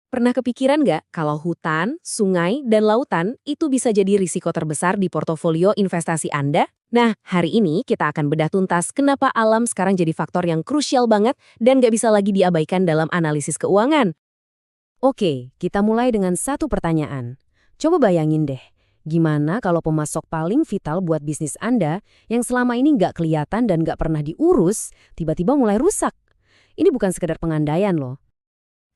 Pernah kepikiran nggak kalau hutan, sungai, dan lautan itu bisa jadi risiko terbesar di portofolio investasi Anda? Nah, hari ini kita akan bedah tuntas kenapa alam sekarang jadi faktor yang krusial banget dan nggak bisa lagi diabaikan dalam analisis keuangan. Oke, kita mulai dengan satu pertanyaan. Coba bayangin deh, gimana kalau pemasok paling vital buat bisnis Anda yang selama ini nggak kelihatan dan nggak pernah diurus, tiba-tiba mulai rusak? Ini bukan sekedar pengandaian loh.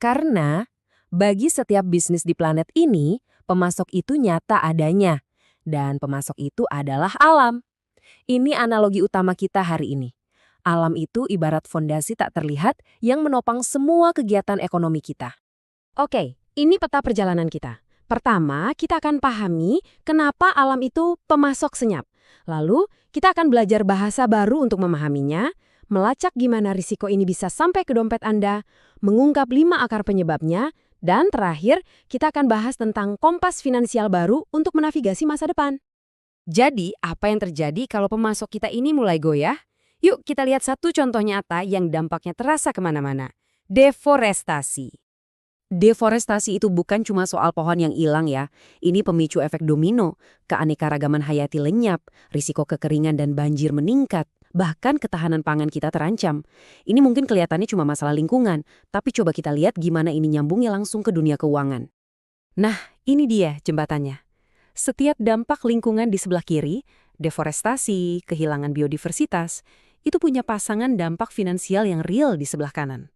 Karena bagi setiap bisnis di planet ini, pemasok itu nyata adanya. Dan pemasok itu adalah alam. Ini analogi utama kita hari ini. Alam itu ibarat fondasi tak terlihat yang menopang semua kegiatan ekonomi kita. Oke, ini peta perjalanan kita. Pertama, kita akan pahami kenapa alam itu pemasok senyap. Lalu, kita akan belajar bahasa baru untuk memahaminya, melacak gimana risiko ini bisa sampai ke dompet Anda, mengungkap 5 akar penyebabnya, dan terakhir, kita akan bahas tentang kompas finansial baru untuk menavigasi masa depan. Jadi, apa yang terjadi kalau pemasok kita ini mulai goyah? Yuk kita lihat satu contoh nyata yang dampaknya terasa kemana-mana. Deforestasi. Deforestasi itu bukan cuma soal pohon yang hilang ya. Ini pemicu efek domino, keanekaragaman hayati lenyap, risiko kekeringan dan banjir meningkat, bahkan ketahanan pangan kita terancam. Ini mungkin kelihatannya cuma masalah lingkungan, tapi coba kita lihat gimana ini nyambungnya langsung ke dunia keuangan. Nah, ini dia jembatannya. Setiap dampak lingkungan di sebelah kiri, deforestasi, kehilangan biodiversitas, itu punya pasangan dampak finansial yang real di sebelah kanan.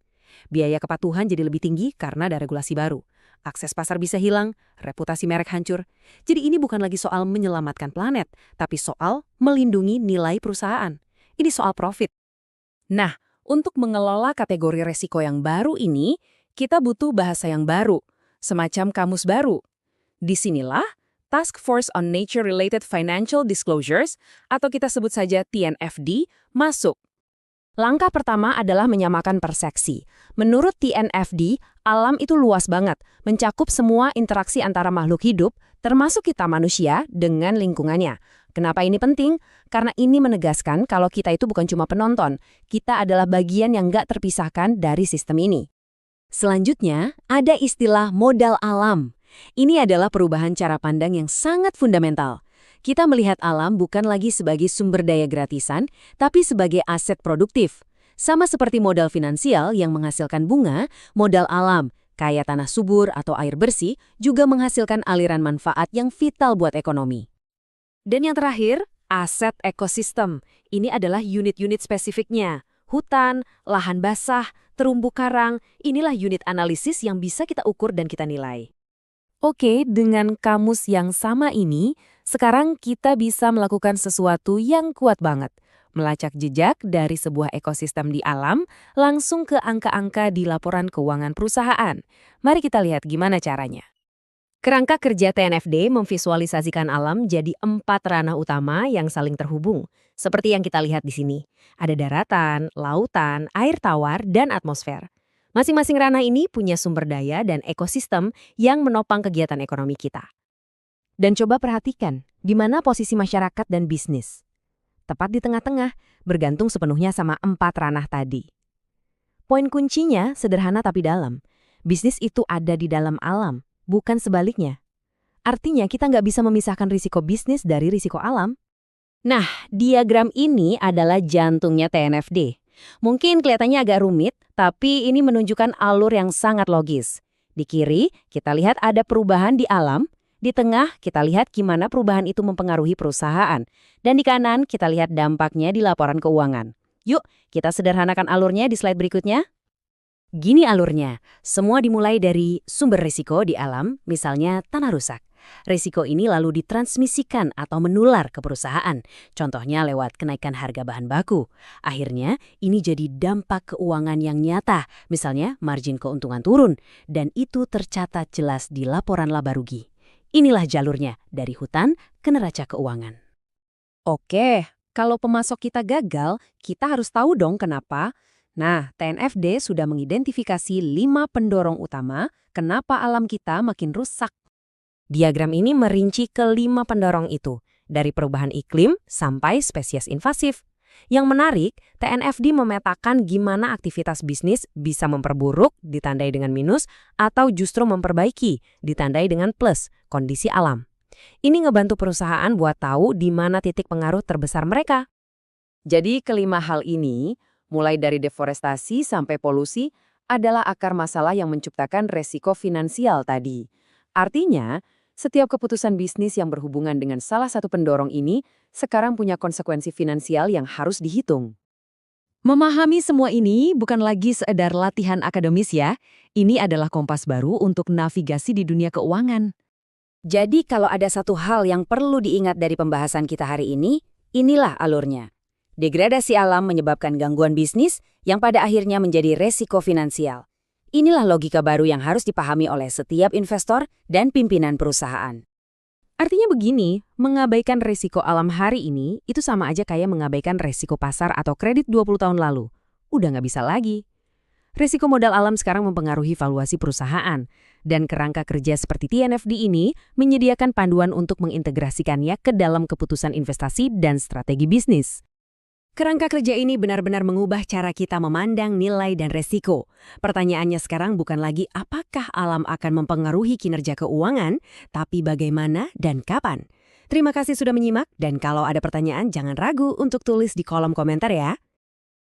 Biaya kepatuhan jadi lebih tinggi karena ada regulasi baru. Akses pasar bisa hilang, reputasi merek hancur. Jadi ini bukan lagi soal menyelamatkan planet, tapi soal melindungi nilai perusahaan. Ini soal profit. Nah, untuk mengelola kategori resiko yang baru ini, kita butuh bahasa yang baru, semacam kamus baru. Disinilah Task Force on Nature-Related Financial Disclosures, atau kita sebut saja TNFD, masuk. Langkah pertama adalah menyamakan persepsi. Menurut TNFD, alam itu luas banget, mencakup semua interaksi antara makhluk hidup, termasuk kita manusia, dengan lingkungannya. Kenapa ini penting? Karena ini menegaskan kalau kita itu bukan cuma penonton, kita adalah bagian yang nggak terpisahkan dari sistem ini. Selanjutnya, ada istilah modal alam. Ini adalah perubahan cara pandang yang sangat fundamental. Kita melihat alam bukan lagi sebagai sumber daya gratisan, tapi sebagai aset produktif. Sama seperti modal finansial yang menghasilkan bunga, modal alam, kayak tanah subur atau air bersih, juga menghasilkan aliran manfaat yang vital buat ekonomi. Dan yang terakhir, aset ekosistem. Ini adalah unit-unit spesifiknya. Hutan, lahan basah, terumbu karang, inilah unit analisis yang bisa kita ukur dan kita nilai. Oke, dengan kamus yang sama ini, sekarang kita bisa melakukan sesuatu yang kuat banget. Melacak jejak dari sebuah ekosistem di alam, langsung ke angka-angka di laporan keuangan perusahaan. Mari kita lihat gimana caranya. Kerangka kerja TNFD memvisualisasikan alam jadi 4 ranah utama yang saling terhubung. Seperti yang kita lihat di sini. Ada daratan, lautan, air tawar, dan atmosfer. Masing-masing ranah ini punya sumber daya dan ekosistem yang menopang kegiatan ekonomi kita. Dan coba perhatikan, di mana posisi masyarakat dan bisnis. Tepat di tengah-tengah, bergantung sepenuhnya sama 4 ranah tadi. Poin kuncinya sederhana tapi dalam. Bisnis itu ada di dalam alam, bukan sebaliknya. Artinya kita nggak bisa memisahkan risiko bisnis dari risiko alam. Nah, diagram ini adalah jantungnya TNFD. Mungkin kelihatannya agak rumit, tapi ini menunjukkan alur yang sangat logis. Di kiri, kita lihat ada perubahan di alam. Di tengah, kita lihat gimana perubahan itu mempengaruhi perusahaan. Dan di kanan, kita lihat dampaknya di laporan keuangan. Yuk, kita sederhanakan alurnya di slide berikutnya. Gini alurnya, semua dimulai dari sumber risiko di alam, misalnya tanah rusak. Risiko ini lalu ditransmisikan atau menular ke perusahaan, contohnya lewat kenaikan harga bahan baku. Akhirnya, ini jadi dampak keuangan yang nyata, misalnya margin keuntungan turun, dan itu tercatat jelas di laporan laba rugi. Inilah jalurnya, dari hutan ke neraca keuangan. Oke, kalau pemasok kita gagal, kita harus tahu dong kenapa. Nah, TNFD sudah mengidentifikasi 5 pendorong utama kenapa alam kita makin rusak. Diagram ini merinci ke 5 pendorong itu, dari perubahan iklim sampai spesies invasif. Yang menarik, TNFD memetakan gimana aktivitas bisnis bisa memperburuk, ditandai dengan minus, atau justru memperbaiki, ditandai dengan plus, kondisi alam. Ini ngebantu perusahaan buat tahu di mana titik pengaruh terbesar mereka. Jadi kelima hal ini, mulai dari deforestasi sampai polusi, adalah akar masalah yang menciptakan resiko finansial tadi. Artinya, setiap keputusan bisnis yang berhubungan dengan salah satu pendorong ini sekarang punya konsekuensi finansial yang harus dihitung. Memahami semua ini bukan lagi sekedar latihan akademis ya, ini adalah kompas baru untuk navigasi di dunia keuangan. Jadi kalau ada satu hal yang perlu diingat dari pembahasan kita hari ini, inilah alurnya. Degradasi alam menyebabkan gangguan bisnis yang pada akhirnya menjadi resiko finansial. Inilah logika baru yang harus dipahami oleh setiap investor dan pimpinan perusahaan. Artinya begini, mengabaikan resiko alam hari ini itu sama aja kayak mengabaikan resiko pasar atau kredit 20 tahun lalu. Udah nggak bisa lagi. Resiko modal alam sekarang mempengaruhi valuasi perusahaan, dan kerangka kerja seperti TNFD ini menyediakan panduan untuk mengintegrasikannya ke dalam keputusan investasi dan strategi bisnis. Kerangka kerja ini benar-benar mengubah cara kita memandang nilai dan resiko. Pertanyaannya sekarang bukan lagi apakah alam akan mempengaruhi kinerja keuangan, tapi bagaimana dan kapan. Terima kasih sudah menyimak, dan kalau ada pertanyaan jangan ragu untuk tulis di kolom komentar ya.